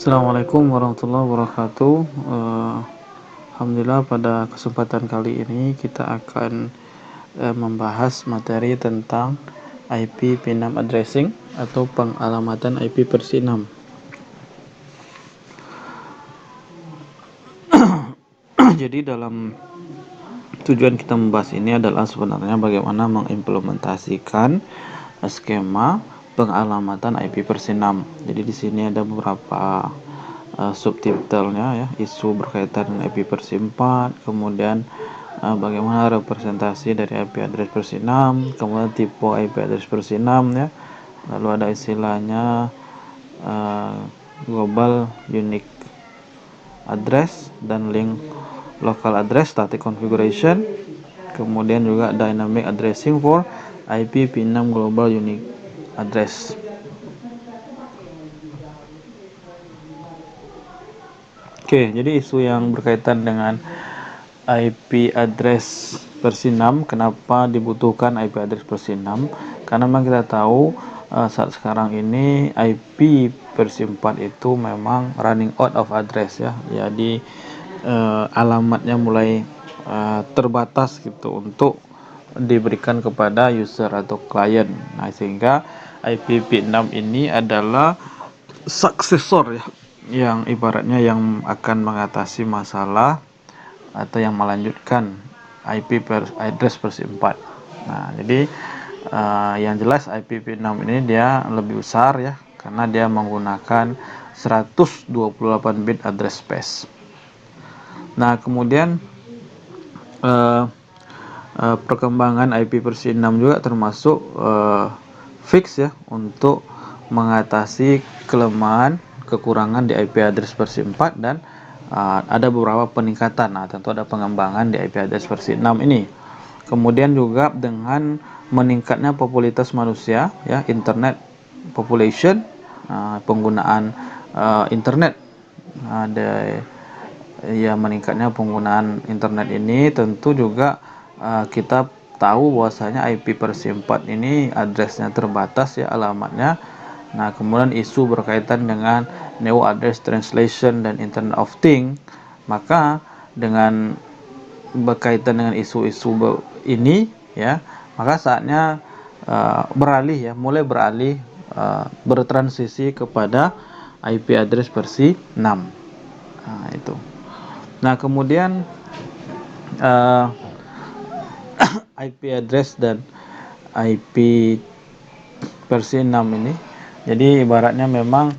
Assalamualaikum warahmatullahi wabarakatuh. Alhamdulillah pada kesempatan kali ini kita akan membahas materi tentang IP PIN6 addressing atau pengalamatan IP versi 6. Jadi dalam tujuan kita membahas ini adalah sebenarnya bagaimana mengimplementasikan skema pengalamatan IP versi 6. Jadi di sini ada beberapa subtitlenya ya, isu berkaitan dengan IP versi 4, kemudian bagaimana representasi dari IP address versi 6, kemudian tipe IP address versi 6 ya. Lalu ada istilahnya global unique address dan link local address static configuration, kemudian juga dynamic addressing for IP PIN6 global unique address. Oke, jadi isu yang berkaitan dengan IP address versi 6, kenapa dibutuhkan IP address versi 6? Karena memang kita tahu saat sekarang ini IP versi 4 itu memang running out of address ya. Jadi alamatnya mulai terbatas gitu untuk diberikan kepada user atau klien. Nah, sehingga IP PIN6 ini adalah suksesor ya, yang ibaratnya yang akan mengatasi masalah atau yang melanjutkan IP address versi 4. Nah, jadi yang jelas IP PIN6 ini dia lebih besar ya, karena dia menggunakan 128 bit address space. Nah, kemudian perkembangan IP versi 6 juga termasuk fix ya, untuk mengatasi kelemahan kekurangan di IP address versi 4 dan ada beberapa peningkatan. Nah, tentu ada pengembangan di IP address versi 6 ini. Kemudian juga dengan meningkatnya popularitas manusia ya, internet population, penggunaan internet, ada ya, meningkatnya penggunaan internet ini tentu juga kita tahu bahwasanya IP versi 4 ini addressnya terbatas ya, alamatnya. Nah, kemudian isu berkaitan dengan Neo Address Translation dan Internet of Things, maka dengan berkaitan dengan isu-isu ini ya, maka saatnya mulai beralih bertransisi kepada IP address versi 6. Nah, itu. Nah, kemudian IP address dan IP versi 6 ini, jadi ibaratnya memang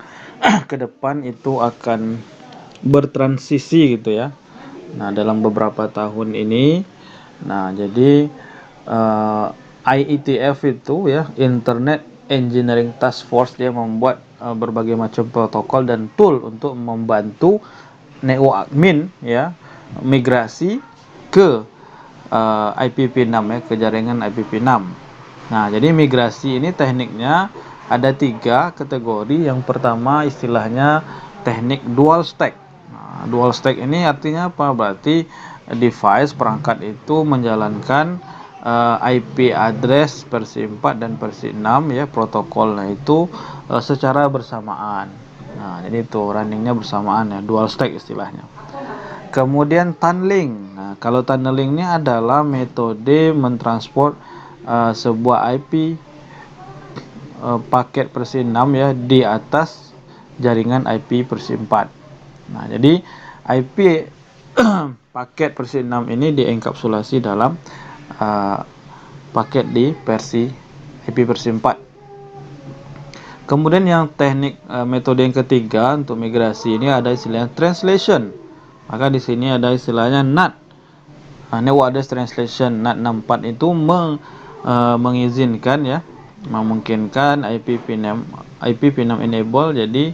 ke depan itu akan bertransisi gitu ya. Nah, dalam beberapa tahun ini, nah jadi IETF itu ya, Internet Engineering Task Force, dia membuat berbagai macam protokol dan tool untuk membantu neo admin ya migrasi ke IPv6 ya, ke jaringan IPv6. Nah, jadi migrasi ini tekniknya ada 3 kategori. Yang pertama istilahnya teknik dual stack. Nah, dual stack ini artinya apa? Berarti device perangkat itu menjalankan IP address versi 4 dan versi 6 ya, protokolnya itu secara bersamaan. Nah, jadi itu runningnya bersamaan ya, dual stack istilahnya. Kemudian tunneling. Nah, kalau tunneling ini adalah metode mentransport sebuah IP paket versi 6 ya di atas jaringan IP versi 4. Nah, jadi IP paket versi 6 ini dienkapsulasi dalam paket di versi IP versi 4. Kemudian yang teknik metode yang ketiga untuk migrasi ini ada istilahnya translation. Maka di sini ada istilahnya NAT, Neo Address Translation. NAT 64 itu mengizinkan ya, memungkinkan IP PIN6 enable, jadi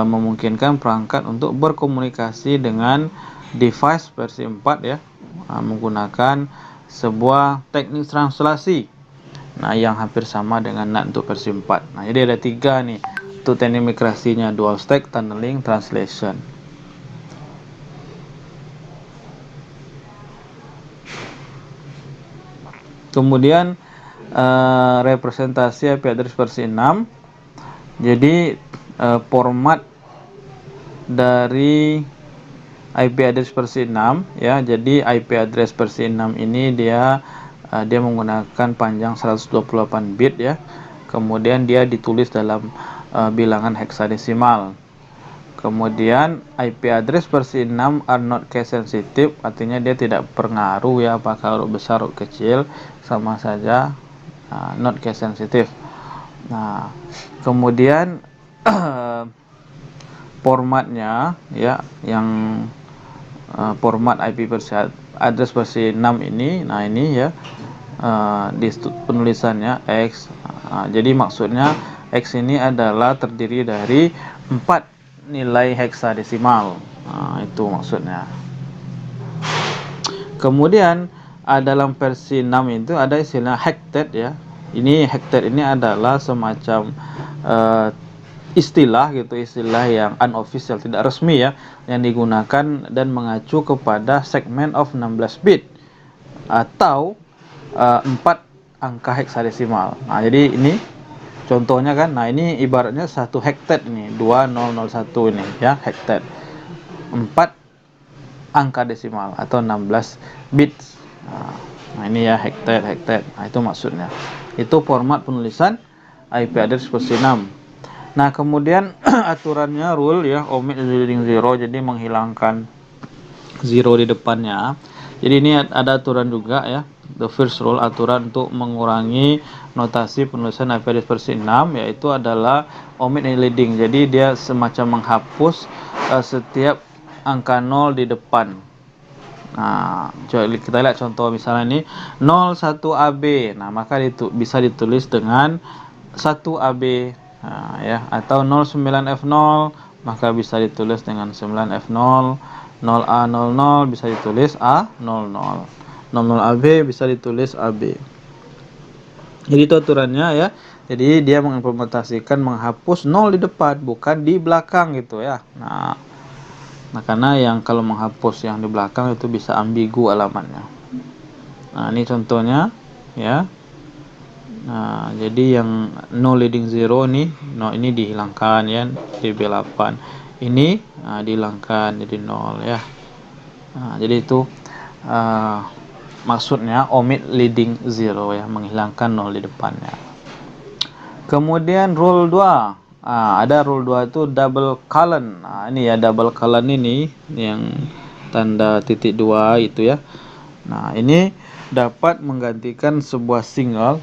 memungkinkan perangkat untuk berkomunikasi dengan device versi 4 ya, menggunakan sebuah teknik translasi yang hampir sama dengan NAT untuk versi 4. Nah, jadi ada 3 nih untuk teknik migrasinya: dual stack, tunneling, translation. Kemudian representasi IP address versi 6. Jadi format dari IP address versi 6 ya. Jadi IP address versi 6 ini dia menggunakan panjang 128 bit ya. Kemudian dia ditulis dalam bilangan heksadesimal. Kemudian IP address versi 6 are not case sensitive, artinya dia tidak berpengaruh ya apakah huruf besar huruf kecil, sama saja not case sensitive. Nah, kemudian formatnya ya, yang format IP versi address versi 6 ini, nah ini ya, di penulisannya X. Jadi maksudnya X ini adalah terdiri dari 4 nilai heksadesimal. Itu maksudnya. Kemudian dalam versi 6 itu ada istilah hected ya. Ini hected ini adalah semacam istilah gitu, istilah yang unofficial, tidak resmi ya, yang digunakan dan mengacu kepada segmen of 16 bit atau 4 angka heksadesimal. Nah, jadi ini contohnya kan, nah ini ibaratnya 1 hected nih, 2001 ini ya, hected. 4 angka desimal atau 16 bits. Nah, ini ya hected. Nah, itu maksudnya. Itu format penulisan IP address versi 6. Nah, kemudian aturannya rule ya, omit leading zero, jadi menghilangkan zero di depannya. Jadi ini ada aturan juga ya. The first rule, aturan untuk mengurangi notasi penulisan IP address versi 6, yaitu adalah omit leading. Jadi dia semacam menghapus setiap angka 0 di depan. Nah, coba kita lihat contoh misalnya ini 01AB. Nah, maka bisa ditulis dengan 1AB. Nah, ya, atau 09F0 maka bisa ditulis dengan 9F0. 0A00 bisa ditulis A00. 00AB bisa ditulis AB. Jadi itu aturannya ya. Jadi dia mengimplementasikan menghapus 0 di depan, bukan di belakang gitu ya. Nah, karena yang kalau menghapus yang di belakang itu bisa ambigu alamatnya. Nah, ini contohnya ya. Nah, jadi yang no leading zero nih, no ini dihilangkan ya, DB8. Ini dihilangkan jadi 0 ya. Nah, jadi itu maksudnya omit leading zero ya, menghilangkan 0 di depannya. Kemudian rule 2. Ada rule 2 itu double colon. Nah, ini ya double colon ini yang tanda titik 2 itu ya. Nah, ini dapat menggantikan sebuah single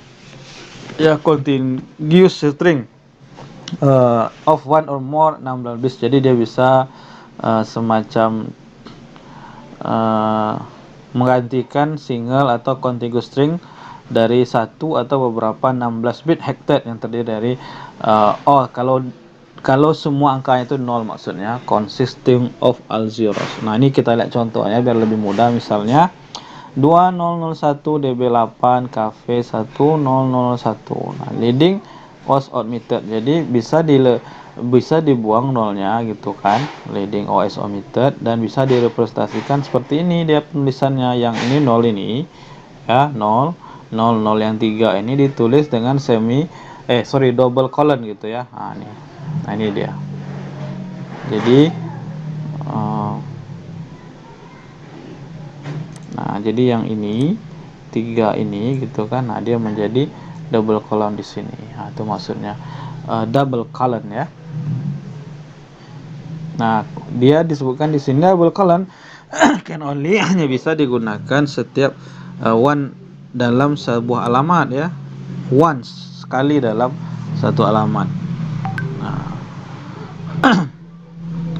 ya contiguous string of one or more 16 bits. Jadi dia bisa semacam menggantikan single atau contiguous string dari satu atau beberapa 16 bit hected yang terdiri dari kalau semua angkanya itu 0 maksudnya consisting of all zeros. Nah, ini kita lihat contohnya biar lebih mudah. Misalnya 2001 DB8 cafe 1001. Nah, leading was omitted. Jadi bisa dibuang nolnya gitu kan, leading OS omitted, dan bisa direpresentasikan seperti ini dia penulisannya. Yang ini 0 ini ya, 0 yang 3 ini ditulis dengan double colon gitu ya. Nah, ini dia. Jadi yang ini 3 ini gitu kan. Nah, dia menjadi double colon di sini. Nah, itu maksudnya double colon ya. Nah, dia disebutkan di sini double colon can only hanya bisa digunakan setiap one dalam sebuah alamat ya. Once, sekali dalam satu alamat. Nah,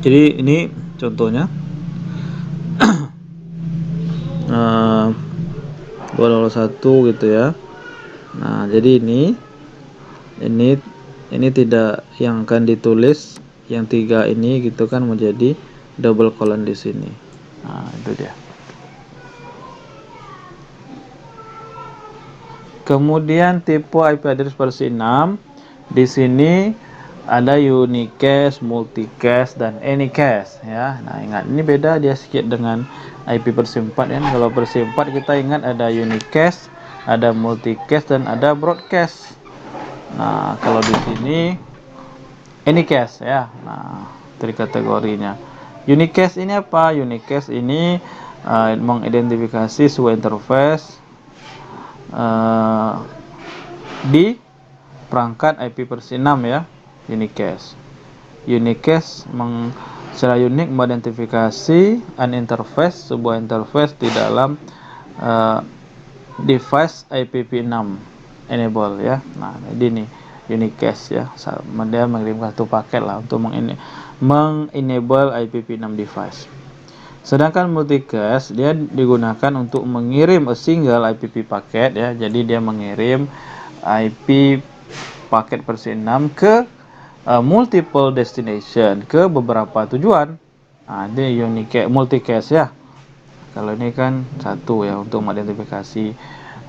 jadi ini contohnya 201 gitu ya. Nah, jadi ini tidak yang akan ditulis yang 3 ini gitu kan, menjadi double colon di sini. Nah, itu dia. Kemudian tipe IP address versi 6. Di sini ada unicast, multicast, dan anycast ya. Nah, ingat ini beda dia sedikit dengan IP versi 4 ya. Kalau versi 4 kita ingat ada unicast, ada multicast, dan ada broadcast. Nah, kalau di sini anycast ya. Nah, dari kategorinya. Unicast ini apa? Unicast ini mengidentifikasi sebuah interface di perangkat IP versi 6 ya. Unicast secara unik mengidentifikasi sebuah interface di dalam device IPv6 enable ya. Nah, ini nih unicast ya. Dia mengirimkan satu paket lah untuk mengenable IPv6 device. Sedangkan multicast dia digunakan untuk mengirim a single IPv paket ya. Jadi dia mengirim IP paket versi 6 ke multiple destination, ke beberapa tujuan. Nah, ini multicast ya. Kalau ini kan satu ya untuk mengidentifikasi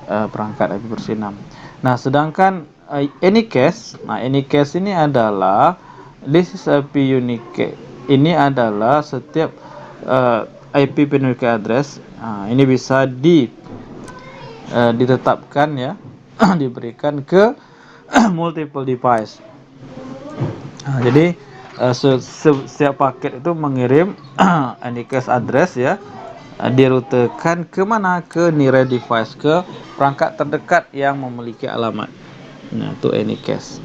perangkat IP versi 6. Nah, sedangkan anycast, anycast ini adalah this is IP unique. Ini adalah setiap IP unique address. Ini bisa ditetapkan ya, diberikan ke multiple device. Jadi setiap paket itu mengirim anycast address ya, dirutekan ke mana? Ke nearest device, ke perangkat terdekat yang memiliki alamat. Nah, itu anycast.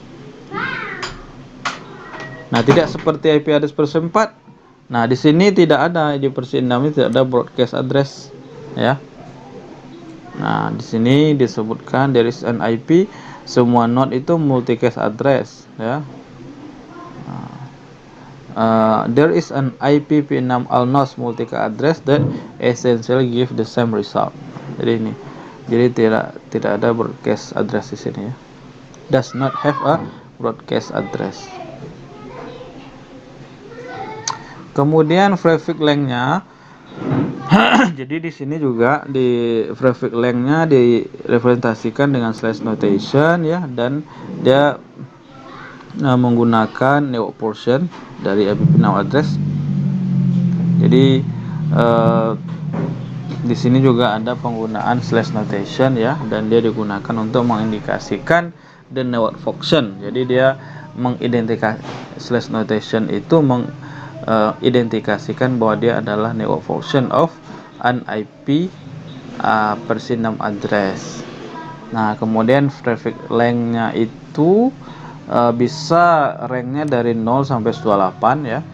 Nah, tidak seperti IP address versi 4. Nah, di sini tidak ada, di versi 6 ini tidak ada broadcast address ya. Nah, di sini disebutkan there is an IP, semua node itu multicast address ya. There is an IPv6 all nodes multicast address that essentially give the same result. Jadi tidak ada broadcast address di sini ya. Does not have a broadcast address. Kemudian prefix length-nya jadi di sini juga di prefix length-nya direpresentasikan dengan slash notation ya, dan dia menggunakan network portion dari IPv6 address. Jadi di sini juga ada penggunaan slash notation ya, dan dia digunakan untuk mengindikasikan the network function. Jadi dia mengidentifikasi slash notation itu mengidentifikasikan bahwa dia adalah network function of an IP versi 6 address. Nah, kemudian prefix length-nya itu bisa rank-nya dari 0 sampai 28 ya.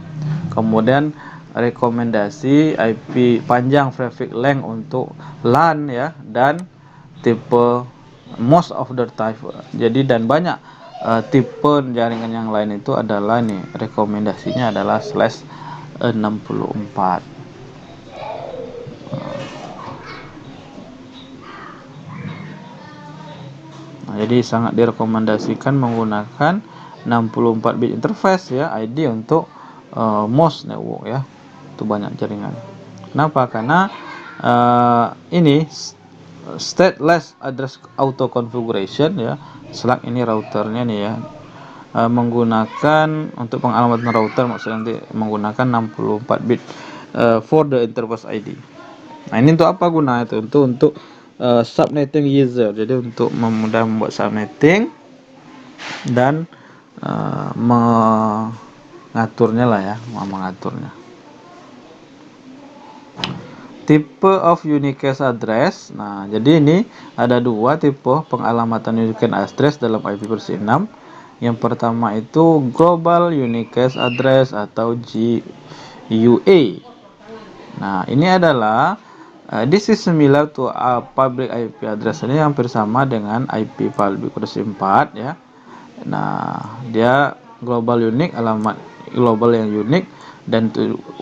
Kemudian rekomendasi IP panjang prefix length untuk LAN ya, dan tipe most of the type. Jadi dan banyak tipe jaringan yang lain itu adalah nih, rekomendasinya adalah /64. Nah, jadi sangat direkomendasikan menggunakan 64 bit interface ya, ID untuk most network ya, itu banyak jaringan. Kenapa? Karena ini stateless address auto configuration ya, selak ini routernya nih ya, menggunakan untuk pengalamatan router, maksudnya nanti menggunakan 64 bit for the interface ID. Nah, ini untuk apa guna itu? Untuk subnetting user, jadi untuk membuat subnetting dan mengaturnya lah ya, mengaturnya. Tipe of unicast address. Nah, jadi ini ada dua tipe pengalamatan unicast address dalam IP versi 6. Yang pertama itu global unicast address atau GUA. Nah, ini adalah this is similar to a public IP address. Ini hampir sama dengan IP public versi 4 ya. Nah, dia global unique, alamat global yang unik, dan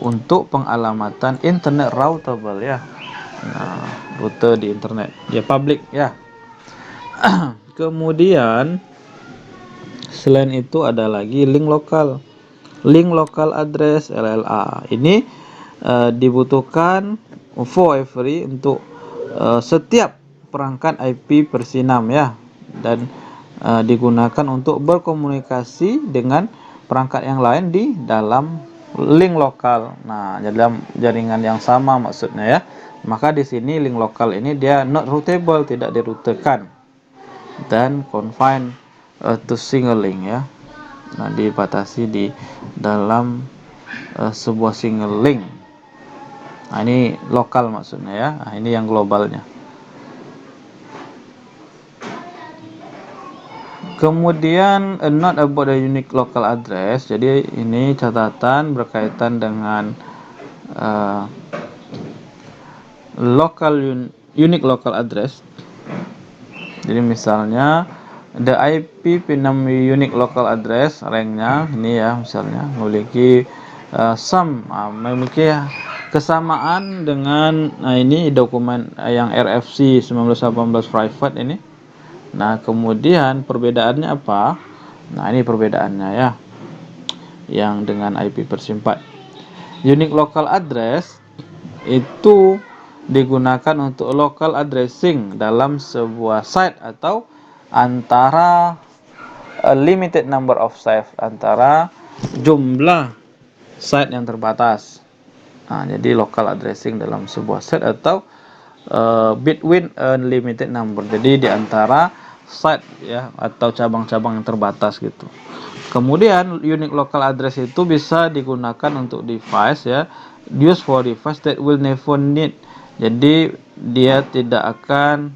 untuk pengalamatan internet routable ya. Nah, rute di internet ya, public ya. Kemudian selain itu ada lagi link local address LLA. Ini dibutuhkan for every untuk setiap perangkat IP versi 6 ya, dan digunakan untuk berkomunikasi dengan perangkat yang lain di dalam link lokal. Nah, dalam jaringan yang sama maksudnya ya. Maka di sini link lokal ini dia not routable, tidak dirutekan, dan confined to single link ya. Nah, dibatasi di dalam sebuah single link. Nah, ini lokal maksudnya ya. Nah, ini yang globalnya. Kemudian a note about the unique local address. Jadi ini catatan berkaitan dengan unique local address. Jadi misalnya the IP P6 unique local address ranknya ini ya, misalnya memiliki memiliki kesamaan dengan ini dokumen yang RFC 1918 private ini. Nah, kemudian perbedaannya apa? Nah, ini perbedaannya ya. Yang dengan IP versi 4. Unique local address itu digunakan untuk local addressing dalam sebuah site atau antara a limited number of sites, antara jumlah site yang terbatas. Nah, jadi local addressing dalam sebuah site atau between a limited number. Jadi di antara site ya atau cabang-cabang yang terbatas gitu. Kemudian unique local address itu bisa digunakan untuk device ya, used for device that will never need. Jadi dia tidak akan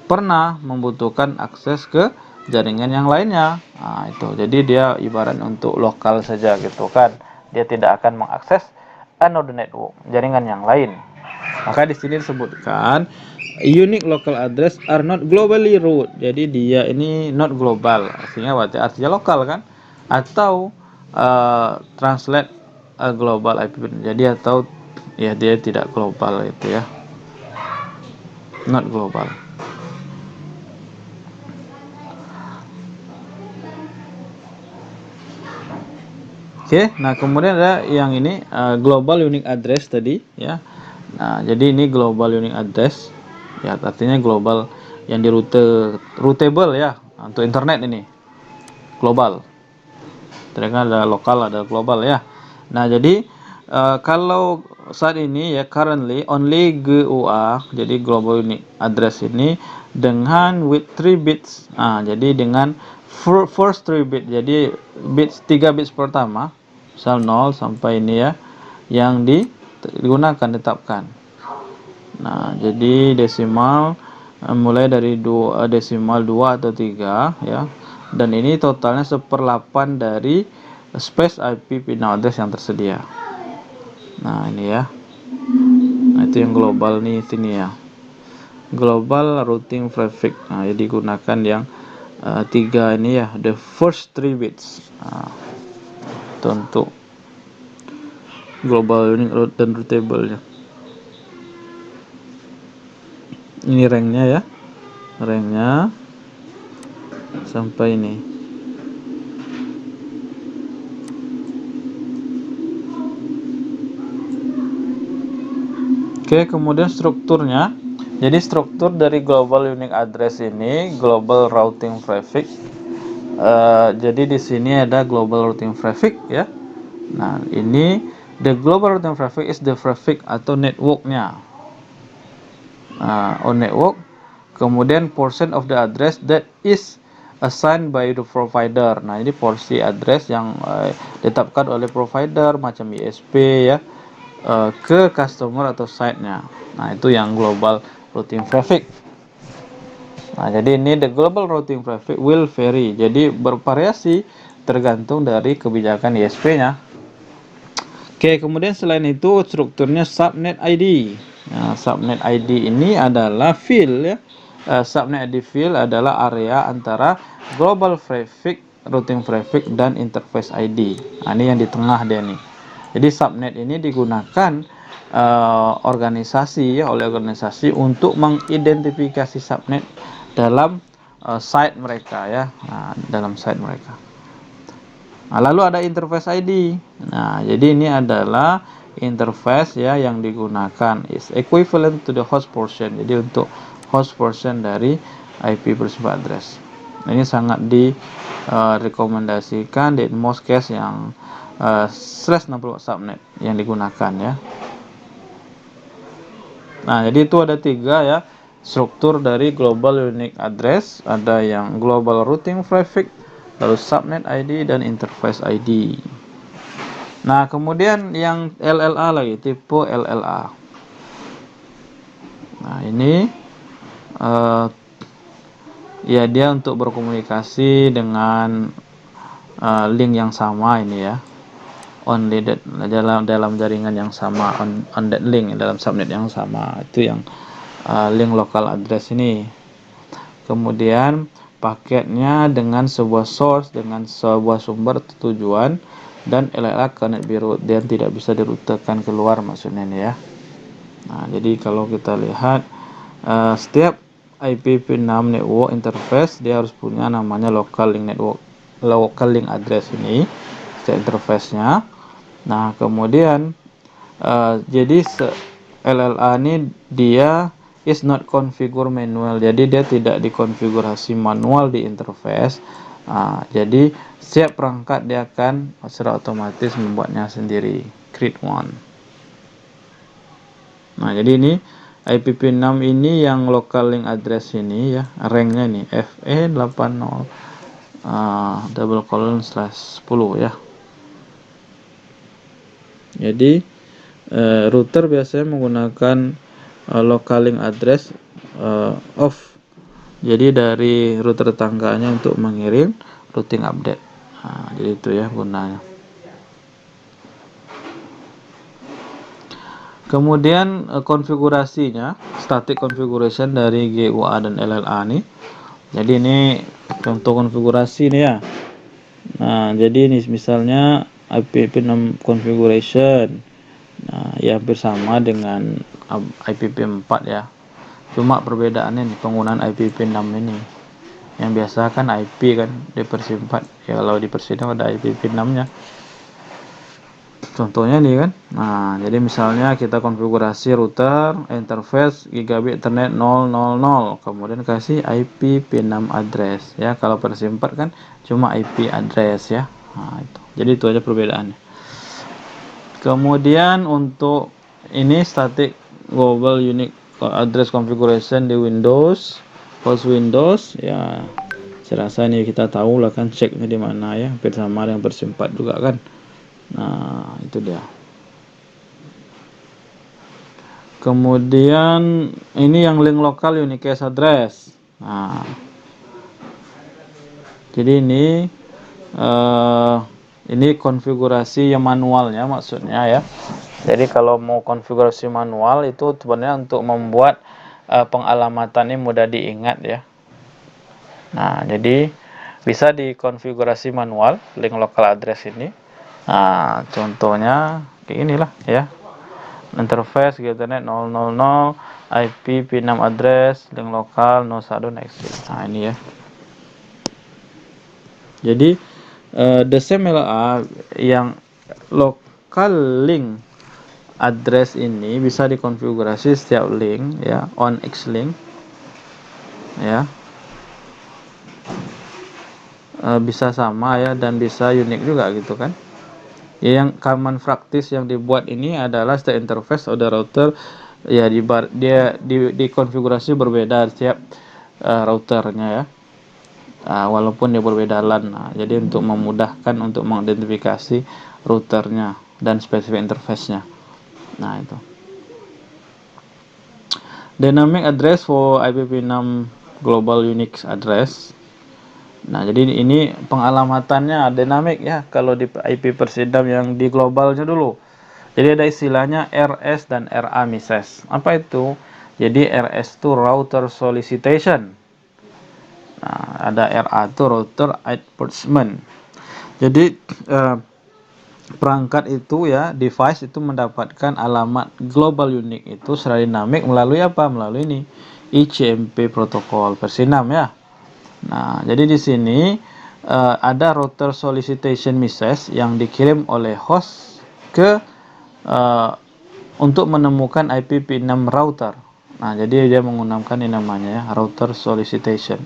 pernah membutuhkan akses ke jaringan yang lainnya. Nah, itu. Jadi dia ibarat untuk lokal saja gitu kan. Dia tidak akan mengakses another network, jaringan yang lain. Maka di sini disebutkan unique local address are not globally route. Jadi dia ini not global. Artinya lokal kan? Atau translate global IP. Jadi atau ya dia tidak global itu ya. Not global. Oke, nah kemudian ada yang ini global unique address tadi ya. Nah, jadi ini global unique address ya, artinya global yang di routable ya, untuk internet ini global. Ternyata ada lokal, ada global ya. Nah, jadi kalau saat ini ya currently only GUA, jadi global unique address ini dengan with 3 bits. Nah, jadi dengan first 3 bit, jadi bits 3 bits pertama, misal 0 sampai ini ya, yang digunakan ditetapkan. Nah, jadi desimal mulai dari desimal 2 atau 3 ya. Dan ini totalnya 1/8 dari space IP pindah address yang tersedia. Nah, ini ya. Nah, itu yang global nih sini ya. Global routing prefix. Nah, jadi gunakan yang 3 ini ya, the first 3 bits. Nah, itu untuk global unique route dan routable-nya. Ini ranknya ya, ranknya sampai ini. Oke, kemudian strukturnya. Jadi struktur dari global unique address ini global routing prefix. Jadi di sini ada global routing prefix ya. Nah, ini the global routing prefix is the prefix atau networknya. On network, kemudian portion of the address that is assigned by the provider. Nah, ini porsi address yang ditetapkan oleh provider macam ISP ya, ke customer atau site-nya. Nah, itu yang global routing prefix. Nah, jadi ini the global routing prefix will vary. Jadi bervariasi tergantung dari kebijakan ISP-nya. Oke, kemudian selain itu strukturnya subnet ID. Nah, subnet ID ini adalah field ya. Subnet ID field adalah area antara global prefix, routing prefix dan interface ID. Nah, ini yang di tengah dia nih. Jadi subnet ini digunakan organisasi ya, oleh organisasi untuk mengidentifikasi subnet dalam site mereka ya. Nah, dalam site mereka. Nah, lalu ada interface ID. Nah, jadi ini adalah interface ya yang digunakan is equivalent to the host portion. Jadi untuk host portion dari IP bersifat address. Nah, ini sangat direkomendasikan di most case yang /64 subnet yang digunakan ya. Nah, jadi itu ada 3 ya struktur dari global unique address. Ada yang global routing prefix, lalu subnet ID dan interface ID. Nah, kemudian yang LLA lagi, tipe LLA. Nah, ini ya dia untuk berkomunikasi dengan link yang sama ini ya. Only that, dalam jaringan yang sama, on that link, dalam subnet yang sama. Itu yang link local address ini. Kemudian paketnya dengan sebuah source, dengan sebuah sumber tujuan, dan LLA connect biru, dan tidak bisa dirutekan keluar maksudnya ini ya. Nah, jadi kalau kita lihat setiap IPv6 network interface dia harus punya namanya local link network, local link address ini setiap interface-nya. Nah, kemudian jadi LLA ini dia is not configure manual, jadi dia tidak dikonfigurasi manual di interface. Jadi setiap perangkat dia akan secara otomatis membuatnya sendiri, create one. Nah, jadi ini IPv6 ini yang local link address ini ya, ranknya nih FE80 /10 ya. Jadi router biasanya menggunakan local link address off. Jadi dari router tetangganya untuk mengirim routing update. Nah, jadi itu ya gunanya. Kemudian konfigurasinya, static configuration dari GUA dan LLA nih. Jadi ini contoh konfigurasi nih ya. Nah, jadi ini misalnya IPv6 configuration. Nah, ya hampir sama dengan IPv4 ya. Cuma perbedaannya nih penggunaan IPv6 ini. Yang biasa kan IP kan di versi 4. Ya kalau di versi 6 ada IPv6-nya. Contohnya nih kan. Nah, jadi misalnya kita konfigurasi router interface gigabit ethernet 000, kemudian kasih IPv6 address ya. Kalau versi 4 kan cuma IP address ya. Nah, itu. Jadi itu aja perbedaannya. Kemudian untuk ini static global unique address configuration di Windows, host Windows ya. Saya rasa ini kita tahu lah kan, ceknya di mana ya, hampir sama dengan versi 4 juga kan. Nah, itu dia. Kemudian ini yang link lokal unique address. Nah, jadi ini konfigurasi yang manualnya maksudnya ya. Jadi kalau mau konfigurasi manual itu sebenarnya untuk membuat pengalamatannya mudah diingat ya. Nah, jadi bisa dikonfigurasi manual link local address ini. Nah, contohnya kayak inilah ya. Interface Ethernet 000, IPv6 address, link lokal 01 next. Nah, ini ya. Jadi the same LLA yang local link address ini bisa dikonfigurasi setiap link ya, on X-link ya. Bisa sama ya, dan bisa unik juga gitu kan. Yang common practice yang dibuat ini adalah setiap interface atau router ya dia dikonfigurasi berbeda setiap routernya ya. Walaupun dia berbeda LAN. Nah, jadi untuk memudahkan untuk mengidentifikasi routernya dan spesifik interface-nya. Nah, itu. Dynamic address for IPv6 global unique address. Nah, jadi ini pengalamatannya dynamic ya. Kalau di IP versi 6 yang di globalnya dulu. Jadi ada istilahnya RS dan RA misses. Apa itu? Jadi RS itu router solicitation. Nah, ada RA itu router advertisement. Jadi perangkat itu ya, device itu mendapatkan alamat global unique itu secara dinamik melalui apa? Melalui ini ICMP protokol versi 6 ya. Nah, jadi di sini ada router solicitation message yang dikirim oleh host ke untuk menemukan IPv6 router. Nah, jadi dia menggunakan ini namanya ya, router solicitation.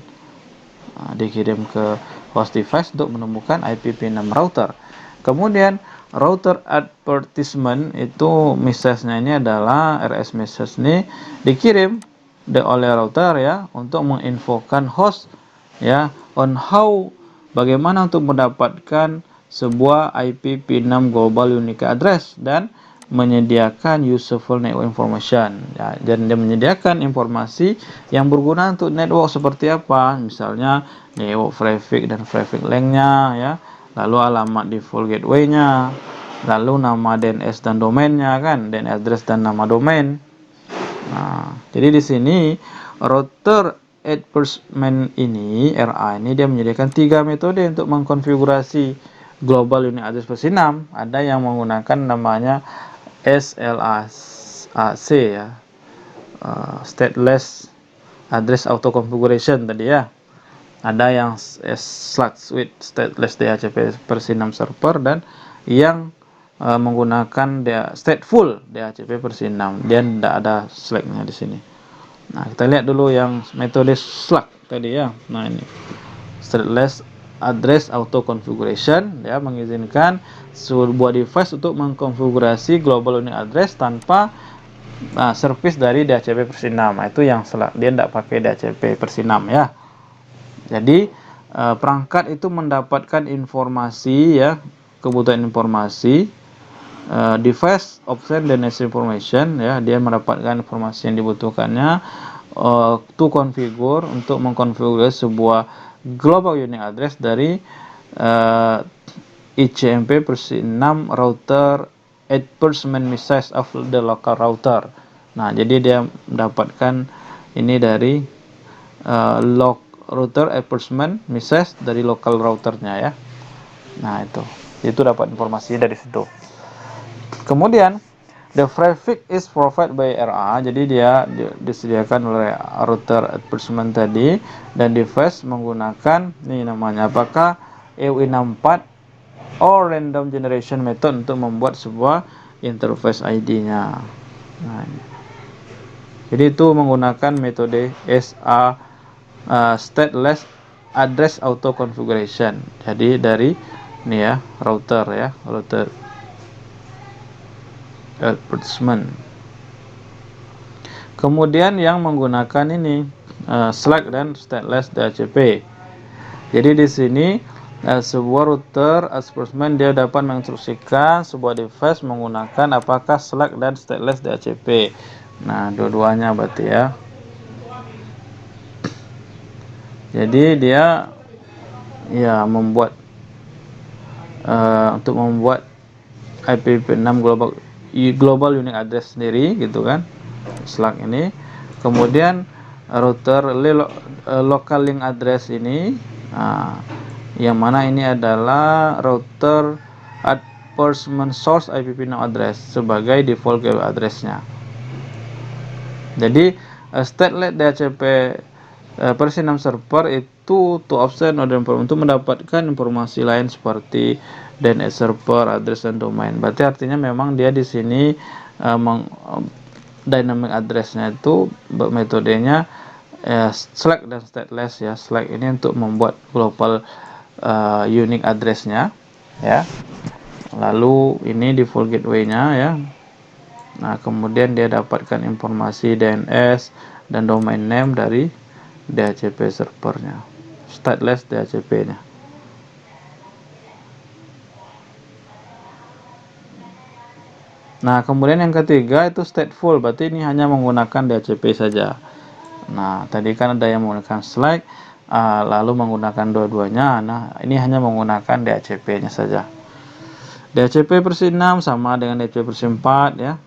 Nah, dikirim ke host device untuk menemukan IPv6 router. Kemudian router advertisement itu message-nya ini adalah RS message ini dikirim oleh router ya untuk menginfokan host ya on how bagaimana untuk mendapatkan sebuah IPv6 Global Unique Address dan menyediakan useful network information. Ya, dan dia menyediakan informasi yang berguna untuk network seperti apa, misalnya network traffic dan traffic length-nya, ya, lalu alamat default gateway-nya, lalu nama DNS dan domainnya, kan, DNS address dan nama domain. Nah, jadi di sini router advertisement ini, RA ini, dia menyediakan 3 metode untuk mengkonfigurasi Global Unique Address versi 6. Ada yang menggunakan namanya SLAC, ya, Stateless Address Auto Configuration tadi, ya. Ada yang SLAC with Stateless DHCP versi 6 server, dan yang menggunakan stateful DHCP versi 6. Dia tidak ada slack-nya di sini. Nah, kita lihat dulu yang metode SLAC tadi, ya. Nah, ini Stateless Address Auto Configuration, ya, mengizinkan sebuah device untuk mengkonfigurasi Global Unique Address tanpa service dari DHCP versi 6. Nah, itu yang SLAC. Dia tidak pakai DHCP versi 6, ya. Jadi perangkat itu mendapatkan informasi, ya, kebutuhan informasi, device option dan information, ya, dia mendapatkan informasi yang dibutuhkannya to configure, untuk mengkonfigurasi sebuah global unique address dari ICMP versi 6 router advertisement message of the local router. Nah, jadi dia mendapatkan ini dari router advertisement message dari local routernya, ya. Nah, itu dapat informasi dari situ. Kemudian the traffic is provided by RA, jadi dia disediakan oleh router advertisement tadi, dan device menggunakan ini namanya apakah EUI64 or random generation method untuk membuat sebuah interface ID-nya. Nah, jadi itu menggunakan metode Stateless Address Auto Configuration. Jadi dari ini, ya, router advertisement. Kemudian yang menggunakan ini SLAC dan Stateless DHCP. Jadi di sini sebuah router advertisement dia dapat menginstruksikan sebuah device menggunakan apakah SLAC dan Stateless DHCP. Nah, dua-duanya berarti, ya. Jadi dia, ya, membuat untuk membuat IPv6 global unique address sendiri, gitu kan, SLAC ini. Kemudian router local link address ini, yang mana ini adalah router advertisement source IPv6 address sebagai default gateway address-nya. Jadi stateless DHCP versi 6 server itu to option untuk mendapatkan informasi lain seperti DNS server, address, dan domain. Berarti artinya memang dia di sini dynamic address-nya itu metodenya SLAC dan stateless, ya. SLAC ini untuk membuat global unique address-nya, ya. Lalu ini default gateway-nya, ya. Nah, kemudian dia dapatkan informasi DNS dan domain name dari DHCP servernya, stateless DHCP-nya. Nah, kemudian yang ketiga itu stateful, berarti ini hanya menggunakan DHCP saja. Nah, tadi kan ada yang menggunakan SLAC, lalu menggunakan dua-duanya. Nah, ini hanya menggunakan DHCP-nya saja. DHCP versi 6 sama dengan DHCP versi 4, ya.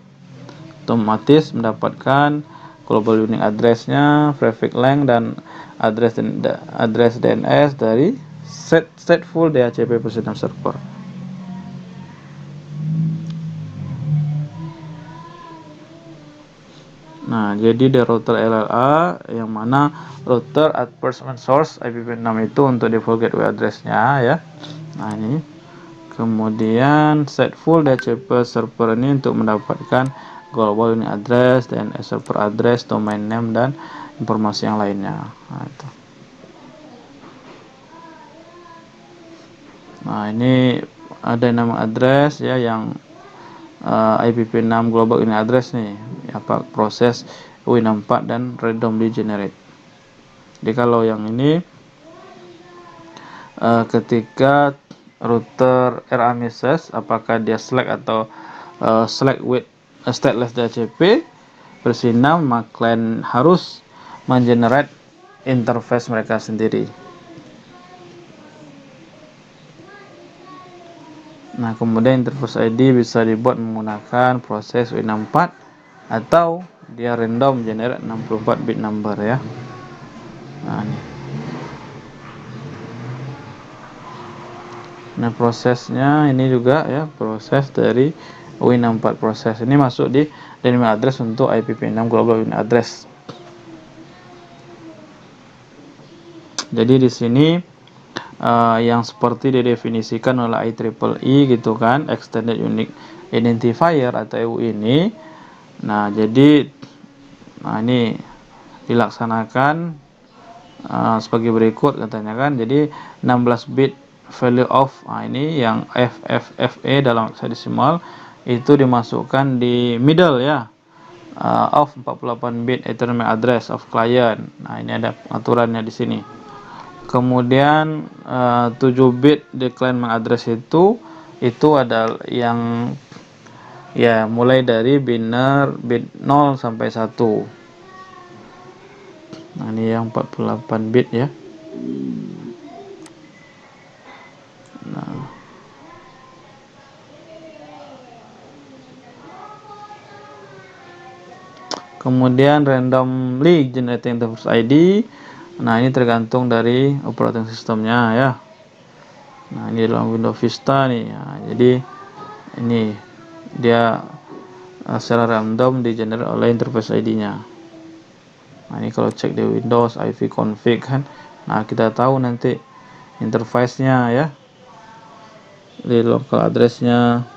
Otomatis mendapatkan global unique address-nya, traffic length, dan address DNS dari stateful DHCP versi 6 server. Nah, jadi di router LLA, yang mana router advertisement source IPv6 itu untuk default gateway address-nya, ya. Nah, ini. Kemudian stateful DHCP server ini untuk mendapatkan global unique address, DNS server address, domain name, dan informasi yang lainnya. Nah, itu. Nah, ini ada nama address, ya, yang IPv6 global unique address nih, apa proses EUI64 dan randomly generate. Jadi kalau yang ini ketika router RA-message, apakah dia select atau select with stateless DHCP versi 6, maka klien harus mengenerate interface mereka sendiri. Nah, kemudian interface ID bisa dibuat menggunakan proses Win64 atau dia random generate 64 bit number ya. Nah, prosesnya ini juga ya, proses dari Win64 proses ini masuk di dynamic address untuk IPv6 global Win address. Jadi di sini yang seperti didefinisikan oleh IEEE gitu kan, Extended Unique Identifier atau EU ini. Nah, jadi ini dilaksanakan sebagai berikut katanya kan. Jadi 16 bit value of ini yang FFFE dalam hexadecimal itu dimasukkan di middle ya, of 48 bit Ethernet address of client. Nah, ini ada aturannya di sini. Kemudian 7 bit di client MAC address itu adalah yang ya mulai dari biner bit 0 sampai 1. Nah, ini yang 48 bit ya. Nah, kemudian randomly generating interface ID. Nah, ini tergantung dari operating systemnya ya. Nah, ini dalam Windows Vista nih. Nah, jadi ini dia secara random di generate oleh interface ID-nya. Nah, ini kalau cek di Windows ivconfig kan. Nah, kita tahu nanti interface-nya ya. Di local address-nya.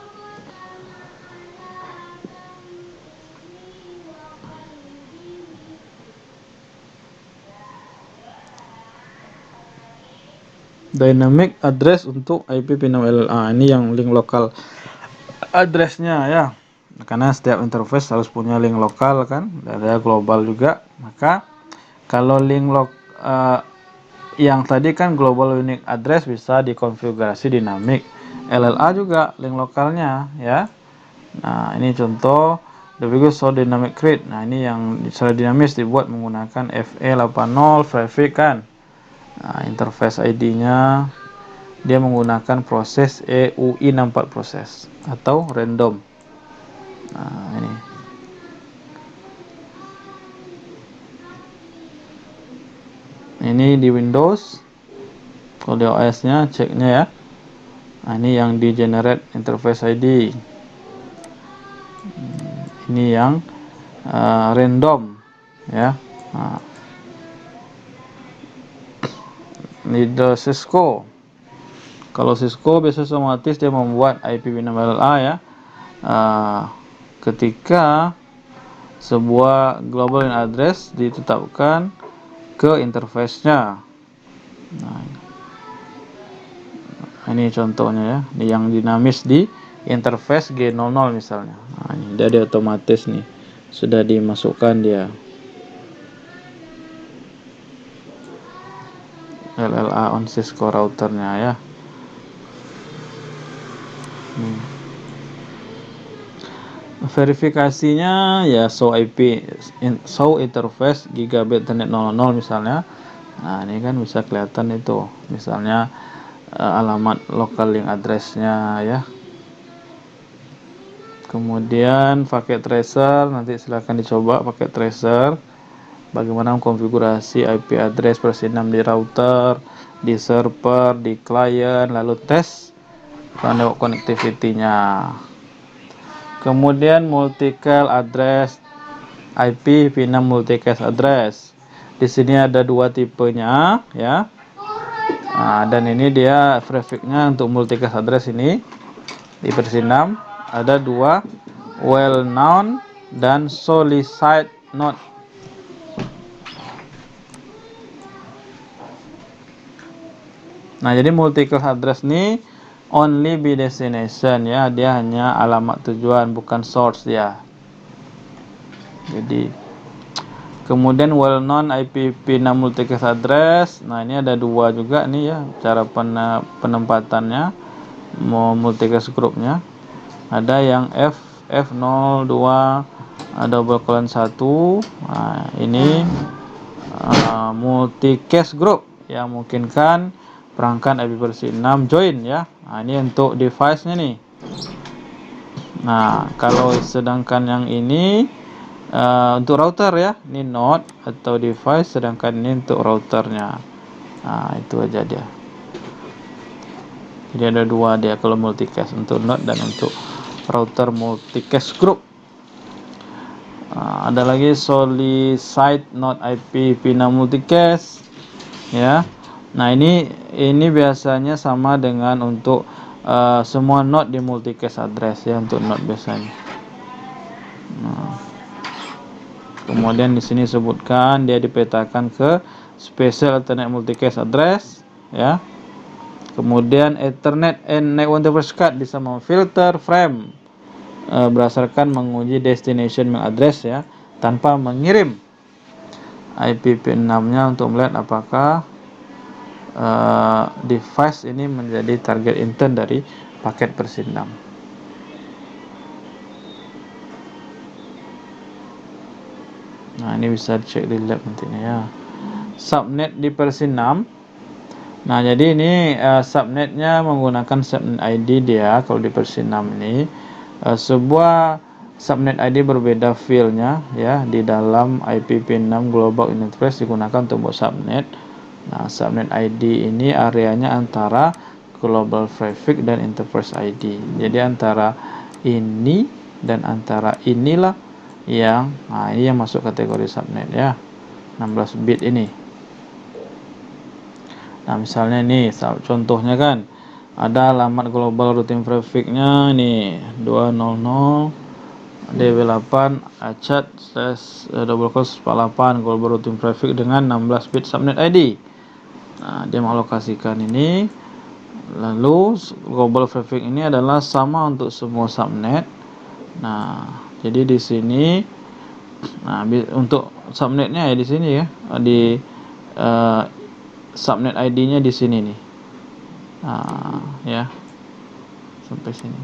Dynamic address untuk IPv6 LLA. Ini yang link lokal address-nya ya. Karena setiap interface harus punya link lokal kan, ada global juga. Maka kalau link yang tadi kan global unique address bisa dikonfigurasi dinamik. LLA juga link lokalnya ya. Nah, ini contoh the so dynamic create. Nah, ini yang secara dinamis dibuat menggunakan FE80 prefix kan. Nah, interface ID-nya dia menggunakan proses EUI64 proses atau random. Nah, ini di Windows. Kalau di OS-nya ceknya ya. Nah, ini yang di generate interface ID. Ini yang random ya. Nah, ini the Cisco. Kalau Cisco biasanya otomatis dia membuat IPv6 LLA ya. Ketika sebuah global address ditetapkan ke interface-nya. Nah, ini contohnya ya, yang dinamis di interface G00 misalnya. Nah, ini dia otomatis nih sudah dimasukkan dia LLA on Cisco routernya ya. Verifikasinya ya show interface gigabit internet 00 misalnya. Nah, ini kan bisa kelihatan itu misalnya alamat local link address-nya ya. Kemudian pakai tracer, nanti silahkan dicoba pakai tracer bagaimana konfigurasi IP address versi 6 di router, di server, di client, lalu tes network connectivity-nya. Kemudian multicast address IPv6 multicast address. Di sini ada dua tipenya ya. Nah, dan ini dia prefix-nya untuk multicast address ini di versi 6 ada dua, well known dan solicited not. Nah, jadi multicast address ini only be destination ya, dia hanya alamat tujuan bukan source ya. Jadi kemudian well known IPv6 multicast address. Nah, ini ada dua juga nih ya cara penempatannya. multicast groupnya. Ada yang F02 double colon 1. Nah, ini multicast group yang memungkinkan perangkat IP versi 6 join ya. Nah, ini untuk device-nya nih. Nah, kalau sedangkan yang ini untuk router ya, ini node atau device, sedangkan ini untuk routernya. Nah, itu aja dia. Jadi ada dua dia kalau multicast, untuk node dan untuk router multicast group. Ada lagi solid node IP P6 multicast ya. Nah, ini biasanya sama dengan untuk semua node di multicast address ya, untuk node biasanya. Nah, kemudian di sini sebutkan dia dipetakan ke special alternate multicast address ya. Kemudian Ethernet and network interface card bisa memfilter frame berdasarkan menguji destination MAC address ya, tanpa mengirim IP P6-nya untuk melihat apakah device ini menjadi target intern dari paket versi 6. Nah, ini bisa dicek di lab nantinya ya. Subnet di versi 6. Nah, jadi ini subnetnya menggunakan subnet ID dia. Kalau di versi 6 ini sebuah subnet ID berbeda filenya ya di dalam IPv6 global interface digunakan untuk membuat subnet. Nah, subnet ID ini areanya antara global traffic dan interface ID. Jadi antara ini dan antara inilah yang ini yang masuk kategori subnet ya. 16 bit ini. Nah, misalnya nih contohnya kan ada alamat global routing traffic-nya nih 200 DW8 achat /48 global routing traffic dengan 16 bit subnet ID. Nah, dia mengalokasikan ini. Lalu global traffic ini adalah sama untuk semua subnet. Nah, jadi di sini untuk subnetnya ya di sini ya, di subnet ID-nya di sini nih. Ya. Sampai sini.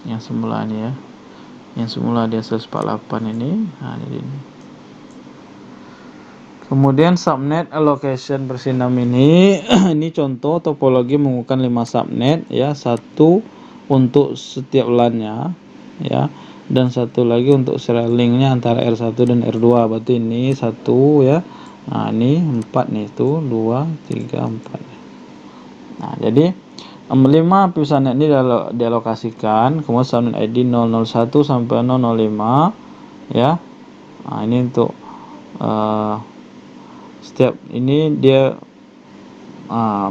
Yang semula ini ya. Yang semula dia 148 ini. Nah, jadi ini. Kemudian subnet allocation versi 6 ini ini contoh topologi menggunakan 5 subnet ya, satu untuk setiap LAN-nya ya, dan satu lagi untuk serial link-nya antara R1 dan R2. Berarti ini satu ya. Nah, ini 4 nih, itu 2 3 4. Nah, jadi 5 subnet ini dialokasikan, kemudian subnet ID 001 sampai 005 ya. Nah, ini untuk setiap ini dia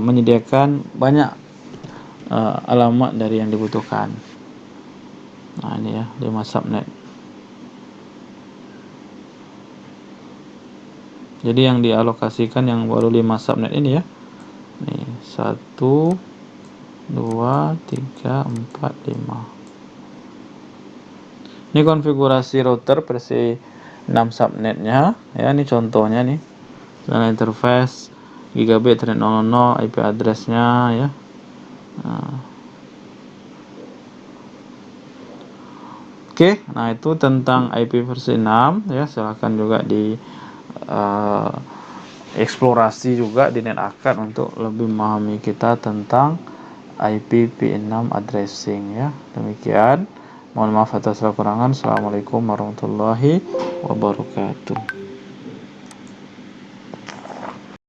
menyediakan banyak alamat dari yang dibutuhkan. Nah, ini ya 5 subnet. Jadi yang dialokasikan yang baru 5 subnet ini ya. Nih 1 2 3 4 5. Ini konfigurasi router versi 6 subnetnya ya, ini contohnya nih. Dan interface gigabit Ethernet 00 IP address-nya ya. Oke, nah itu tentang IP versi 6 ya. Silahkan juga di eksplorasi juga di NetAcad untuk lebih memahami kita tentang IPv6 addressing ya. Demikian. Mohon maaf atas kekurangan. Assalamualaikum warahmatullahi wabarakatuh.